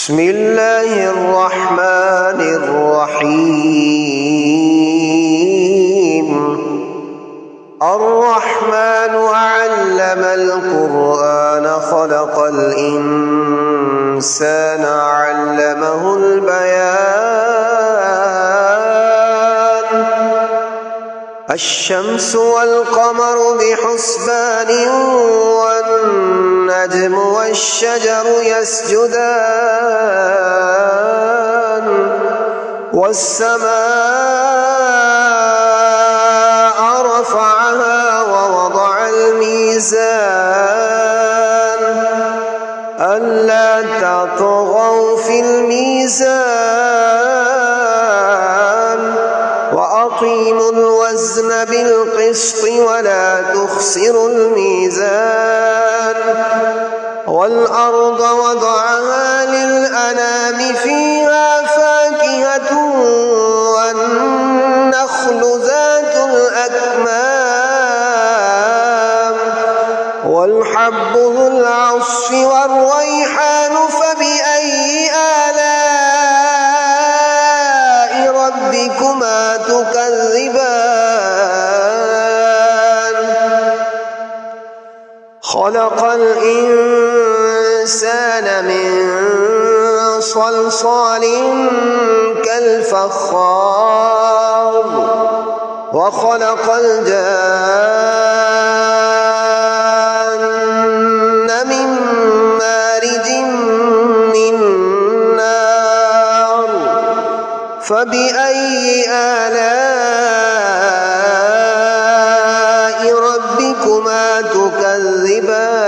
بسم الله الرحمن الرحيم. الرحمن علم القرآن خلق الإنسان علمه البيان. الشمس والقمر بحسبان والنجم والشجر يسجدان والسماء رفعها ووضع الميزان ألا تطغوا في الميزان وأقيموا الوزن بالقسط ولا تخسروا الميزان. والأرض وضعها للأنام فيها فاكهة والنخل ذات الأكمام والحب ذو العصف والريحان فبأي آلاء ربكما تكذبان. خلق الإنسان من صلصال كالفخار وخلق الجان من مارج من نار فبأي آلاء ربكما تكذبان.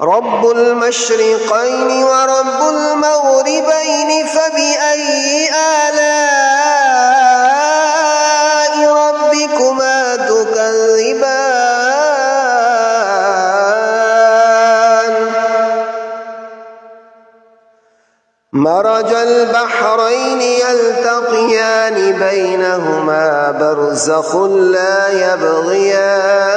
رب المشرقين ورب المغربين فبأي آلاء ربكما تكذبان. مرج البحرين يلتقيان بينهما برزخ لا يبغيان.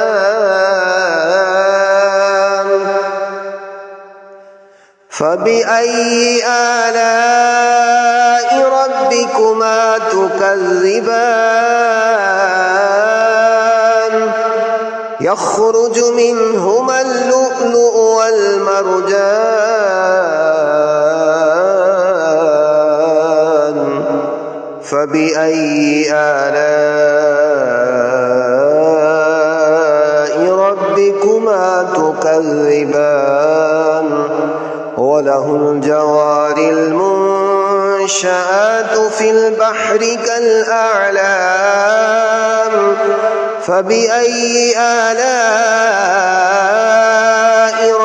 فبأي آلاء ربكما تكذبان. يخرج منهما اللؤلؤ والمرجان. فبأي آلاء ربكما تكذبان. وله الجوار المنشآت في البحر كالأعلام. فبأي آلاء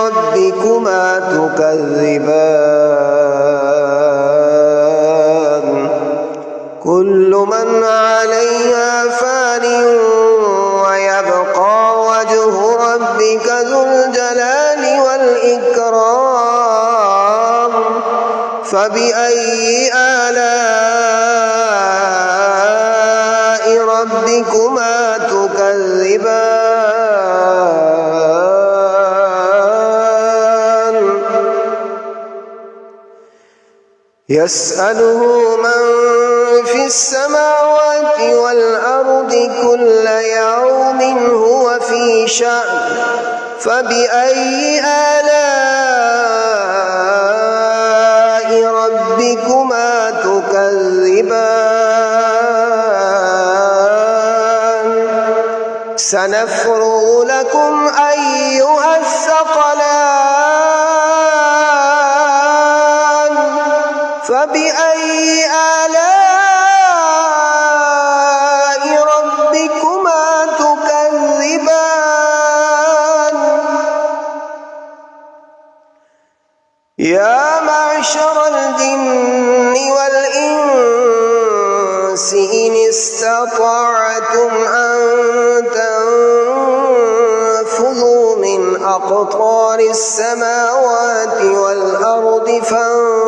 ربكما تكذبان. كل من عليها فان ويبقى وجه ربك ذو الجلال والإكرام. فبأي آلاء ربكما تكذبان. يسأله من في السماوات والأرض كل يوم هو في شأن. فبأي آلاء ربكما تكذبان. سنفرغ لكم أيها الثقلان. فبأي آلاء ربكما تكذبان. يا معشر الجن والإنس إن استطعتم أن تنفذوا من أقطار السماوات والأرض فانفذوا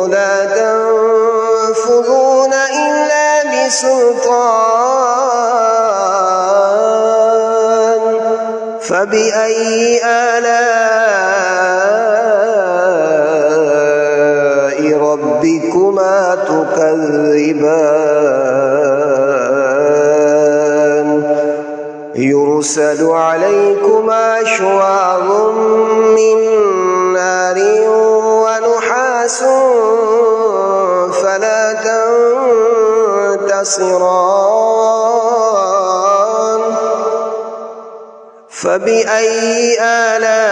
لا تنفذون إلا بسلطان. سلطان فبأي آلاء ربكما تكذبان يرسل عليكما شواظ من نار ونحاس فلا تنتصران فبأي آلاء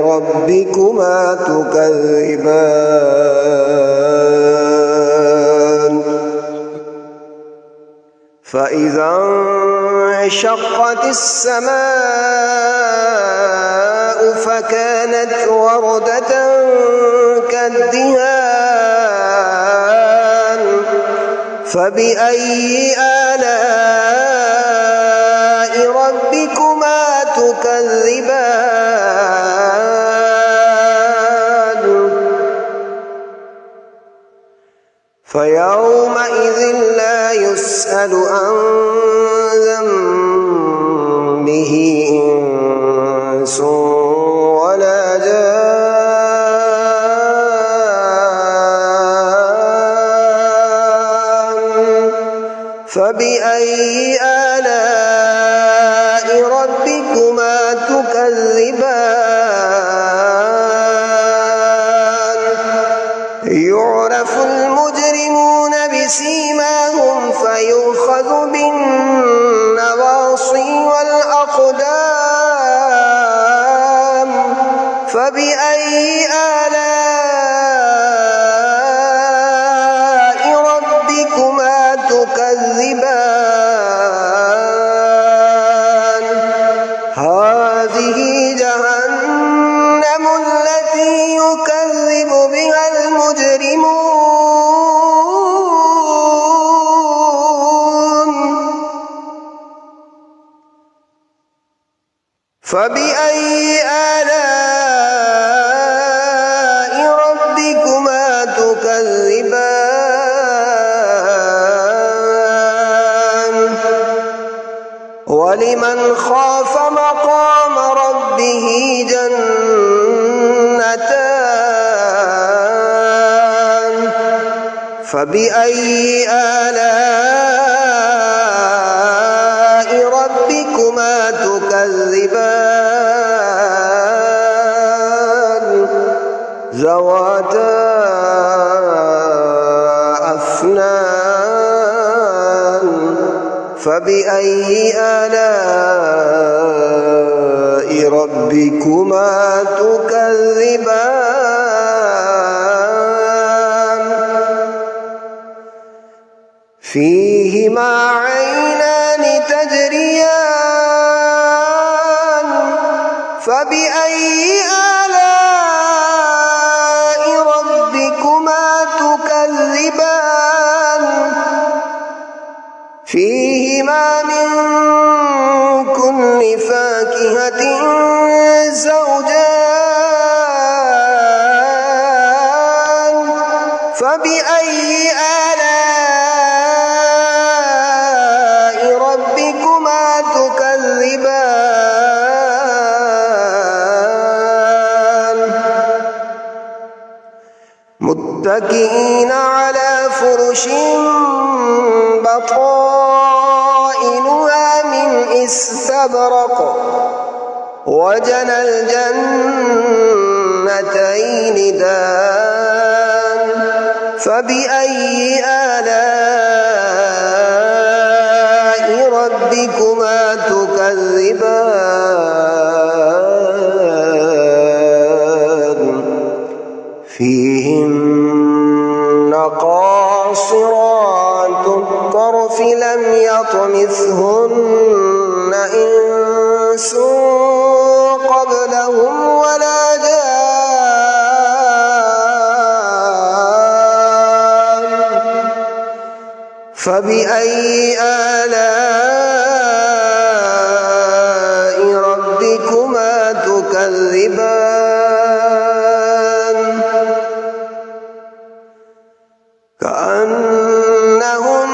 ربكما تكذبان فإذا انشقت السماء فكانت وردة كالدهان فبأي آلاء ربكما تكذبان فيومئذ لا يسأل عن ذنبه إنس ولا جان فبأي آلاء ربكما تكذبان يعرف المجرمون بسيماهم فيؤخذ بالنواصي والأقدام فبأي آلاء ربكما تكذبان هذه جهنم التي يكذب بها المجرمون فبأي آلاء ربكما تكذبان ولمن خاف مقام ربه جنتان فبأي آلاء ربكما تكذبان ذواتا أفنان فبأي آلاء ربكما تكذبان فيهما عينان تجريان فبأي آلاء ربكما تكذبان فيهما من كل فاكهة زوجان فبأي آلاء ربكما تكذبان متكئين على فرش بطائنها من استبرق وجنى الجنتين دان فبأي آلاء ربكما تكذبان فيهن قاصرات الطرف لم يطمثهن إنس قبلهم ولا جان فبأي آلاء ربكما تكذبان كأنهن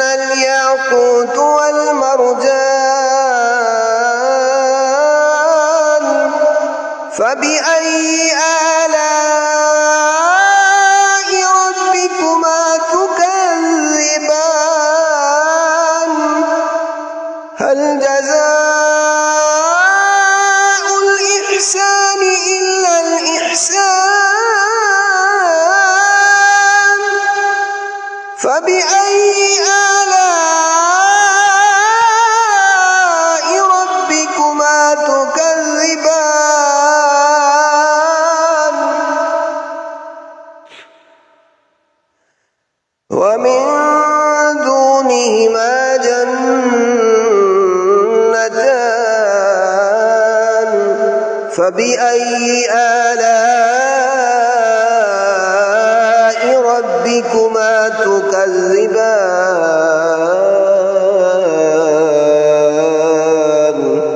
الياقوت والمرجان فبأي آلاء ربكما تكذبان هل جزاء الإحسان إلا الإحسان فبأي آلاء ربكما تكذبان ومن دونهما جنتان فبأي آلاء ربكما تكذبان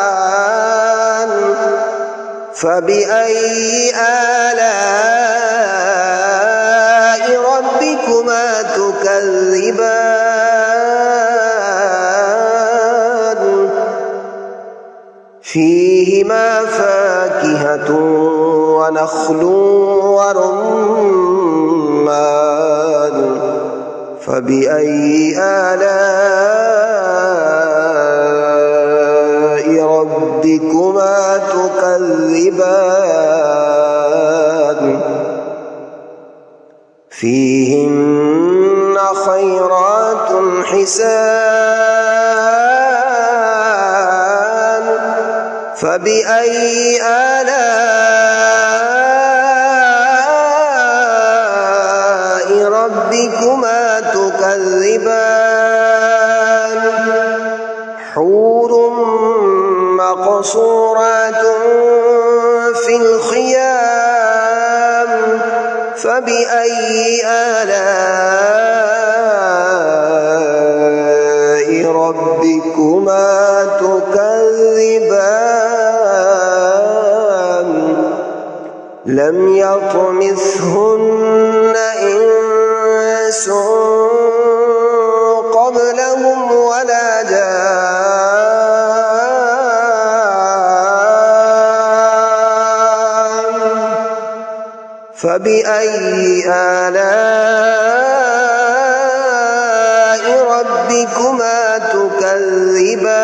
مدهامتان فبأي آلاء ربكما تكذبان فيهما فاكهة ونخل ورمان فبأي آلاء ربكما تكذبان فيهن خيرات حسان فبأي آلاء ربكما تكذبان حور مقصورات في الخيام فبأي آلاء ربكما تكذبان لم يطمثهن إنس قبلهم ولا جان فبأي آلاء ربكما تكذبان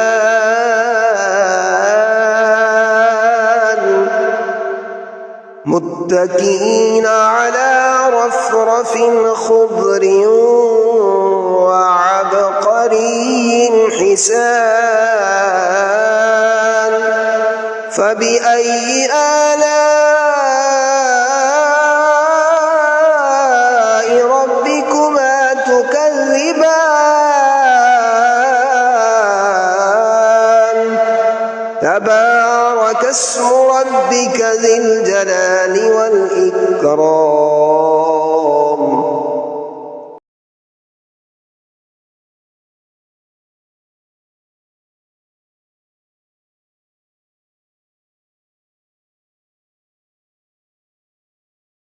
متكئين على رفرف خضر وعبقري حسان فبأي آلاء ربكما تكذبان تبارك اسم ربك ذي الجلال والإكرام